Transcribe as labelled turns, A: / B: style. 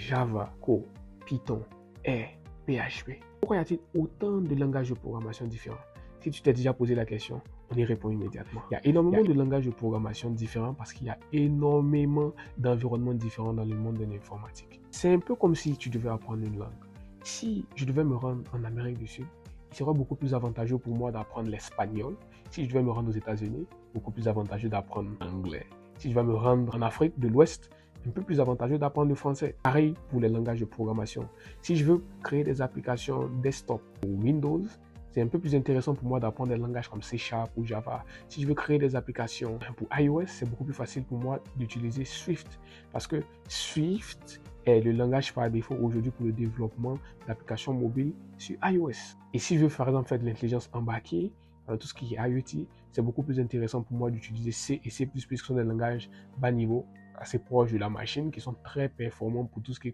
A: Java, Go, Python, R, PHP. Pourquoi y a-t-il autant de langages de programmation différents? Si tu t'es déjà posé la question, on y répond immédiatement. Il y a énormément de langages de programmation différents parce qu'il y a énormément d'environnements différents dans le monde de l'informatique. C'est un peu comme si tu devais apprendre une langue. Si je devais me rendre en Amérique du Sud, il serait beaucoup plus avantageux pour moi d'apprendre l'espagnol. Si je devais me rendre aux États-Unis, beaucoup plus avantageux d'apprendre l'anglais. Si je vais me rendre en Afrique de l'Ouest, un peu plus avantageux d'apprendre le français. Pareil pour les langages de programmation. Si je veux créer des applications desktop pour Windows, c'est un peu plus intéressant pour moi d'apprendre des langages comme C# ou Java. Si je veux créer des applications pour iOS, c'est beaucoup plus facile pour moi d'utiliser Swift. Parce que Swift est le langage par défaut aujourd'hui pour le développement d'applications mobiles sur iOS. Et si je veux par exemple faire de l'intelligence embarquée, dans tout ce qui est IoT, c'est beaucoup plus intéressant pour moi d'utiliser C et C++, qui sont des langages bas niveau, assez proches de la machine, qui sont très performants pour tout ce qui est